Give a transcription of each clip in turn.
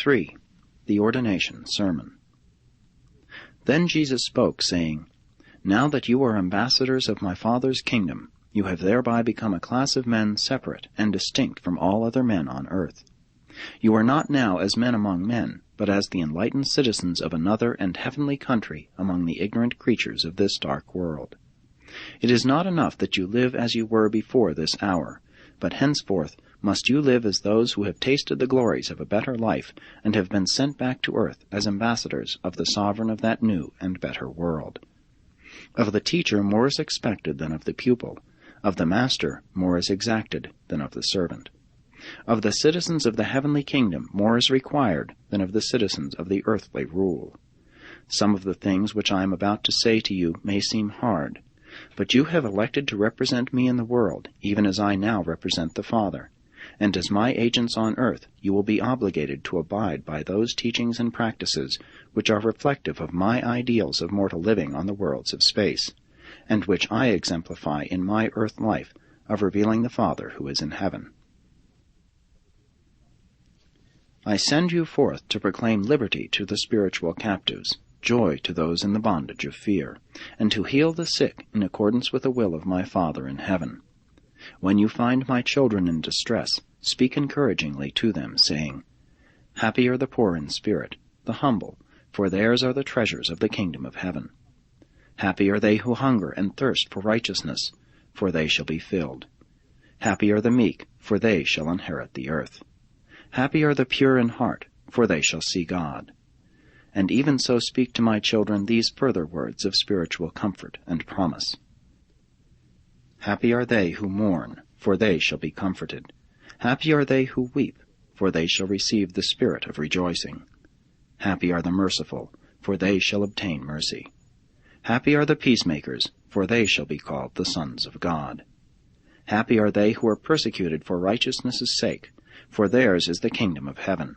3. The Ordination Sermon. Then Jesus spoke, saying, Now that you are ambassadors of my Father's kingdom, you have thereby become a class of men separate and distinct from all other men on earth. You are not now as men among men, but as the enlightened citizens of another and heavenly country among the ignorant creatures of this dark world. It is not enough that you live as you were before this hour, but henceforth must you live as those who have tasted the glories of a better life and have been sent back to earth as ambassadors of the sovereign of that new and better world. Of the teacher more is expected than of the pupil, of the master more is exacted than of the servant. Of the citizens of the heavenly kingdom more is required than of the citizens of the earthly rule. Some of the things which I am about to say to you may seem hard, but you have elected to represent me in the world, even as I now represent the Father. And as my agents on earth, you will be obligated to abide by those teachings and practices which are reflective of my ideals of mortal living on the worlds of space, and which I exemplify in my earth life of revealing the Father who is in heaven. I send you forth to proclaim liberty to the spiritual captives, joy to those in the bondage of fear, and to heal the sick in accordance with the will of my Father in heaven. When you find my children in distress, speak encouragingly to them, saying, Happy are the poor in spirit, the humble, for theirs are the treasures of the kingdom of heaven. Happy are they who hunger and thirst for righteousness, for they shall be filled. Happy are the meek, for they shall inherit the earth. Happy are the pure in heart, for they shall see God. And even so speak to my children these further words of spiritual comfort and promise. Happy are they who mourn, for they shall be comforted. Happy are they who weep, for they shall receive the spirit of rejoicing. Happy are the merciful, for they shall obtain mercy. Happy are the peacemakers, for they shall be called the sons of God. Happy are they who are persecuted for righteousness' sake, for theirs is the kingdom of heaven.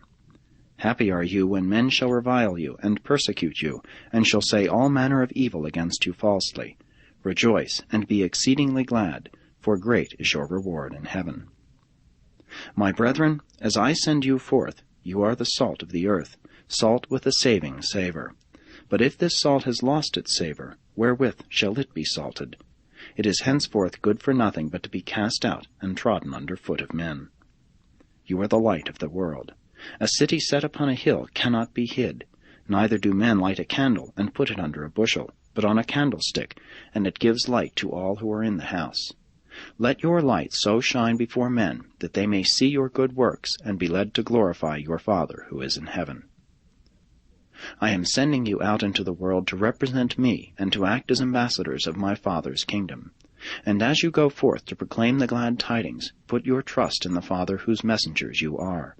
Happy are you when men shall revile you and persecute you, and shall say all manner of evil against you falsely. Rejoice and be exceedingly glad, for great is your reward in heaven. My brethren, as I send you forth, you are the salt of the earth, salt with a saving savor. But if this salt has lost its savor, wherewith shall it be salted? It is henceforth good for nothing but to be cast out and trodden under foot of men. You are the light of the world. A city set upon a hill cannot be hid. Neither do men light a candle and put it under a bushel, but on a candlestick, and it gives light to all who are in the house. Let your light so shine before men, that they may see your good works, and be led to glorify your Father who is in heaven. I am sending you out into the world to represent me, and to act as ambassadors of my Father's kingdom. And as you go forth to proclaim the glad tidings, put your trust in the Father whose messengers you are.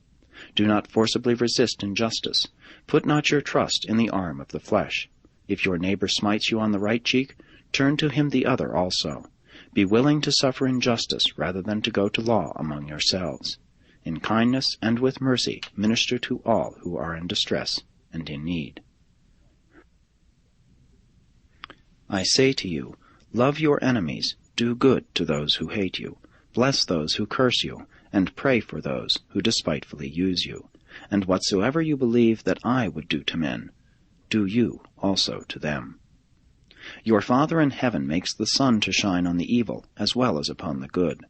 Do not forcibly resist injustice. Put not your trust in the arm of the flesh. If your neighbor smites you on the right cheek, turn to him the other also. Be willing to suffer injustice rather than to go to law among yourselves. In kindness and with mercy minister to all who are in distress and in need. I say to you, love your enemies, do good to those who hate you, bless those who curse you, and pray for those who despitefully use you. And whatsoever you believe that I would do to men, do you also to them. Your Father in heaven makes the sun to shine on the evil as well as upon the good.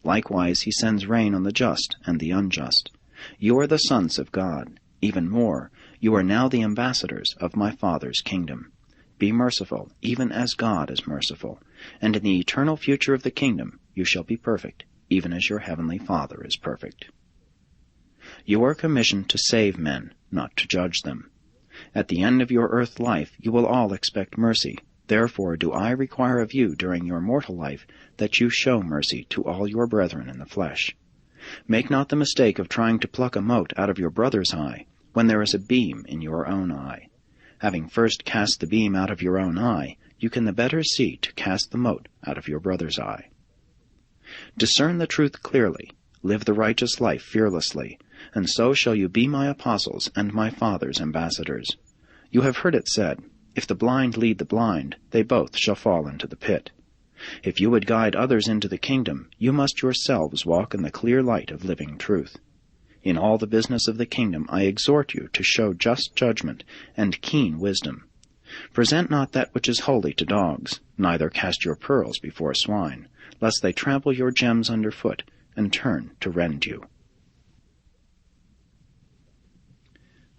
Likewise he sends rain on the just and the unjust. You are the sons of God. Even more, you are now the ambassadors of my Father's kingdom. Be merciful, even as God is merciful, and in the eternal future of the kingdom you shall be perfect, even as your heavenly Father is perfect. You are commissioned to save men, not to judge them. At the end of your earth life you will all expect mercy. Therefore do I require of you during your mortal life that you show mercy to all your brethren in the flesh. Make not the mistake of trying to pluck a mote out of your brother's eye when there is a beam in your own eye. Having first cast the beam out of your own eye, you can the better see to cast the mote out of your brother's eye. Discern the truth clearly, live the righteous life fearlessly, and so shall you be my apostles and my Father's ambassadors. You have heard it said, If the blind lead the blind, they both shall fall into the pit. If you would guide others into the kingdom, you must yourselves walk in the clear light of living truth. In all the business of the kingdom I exhort you to show just judgment and keen wisdom. Present not that which is holy to dogs, neither cast your pearls before swine, lest they trample your gems under foot, and turn to rend you.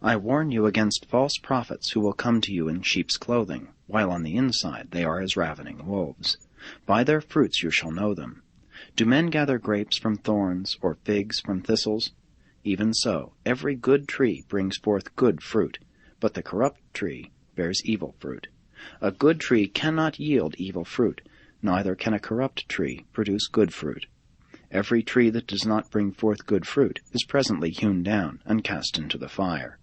I warn you against false prophets who will come to you in sheep's clothing, while on the inside they are as ravening wolves. By their fruits you shall know them. Do men gather grapes from thorns, or figs from thistles? Even so, every good tree brings forth good fruit, but the corrupt tree bears evil fruit. A good tree cannot yield evil fruit, neither can a corrupt tree produce good fruit. Every tree that does not bring forth good fruit is presently hewn down and cast into the fire.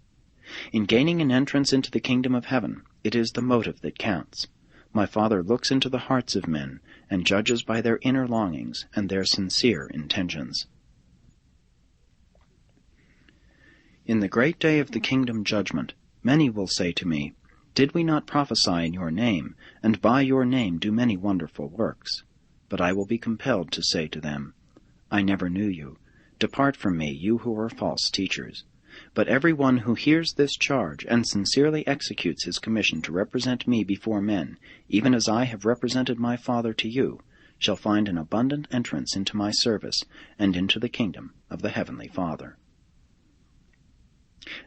In gaining an entrance into the kingdom of heaven, it is the motive that counts. My Father looks into the hearts of men and judges by their inner longings and their sincere intentions. In the great day of the kingdom judgment, many will say to me, Did we not prophesy in your name, and by your name do many wonderful works? But I will be compelled to say to them, I never knew you. Depart from me, you who are false teachers. But every one who hears this charge and sincerely executes his commission to represent me before men, even as I have represented my Father to you, shall find an abundant entrance into my service and into the kingdom of the Heavenly Father.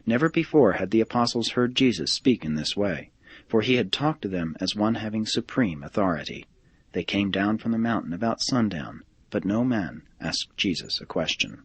Never before had the apostles heard Jesus speak in this way, for he had talked to them as one having supreme authority. They came down from the mountain about sundown, but no man asked Jesus a question.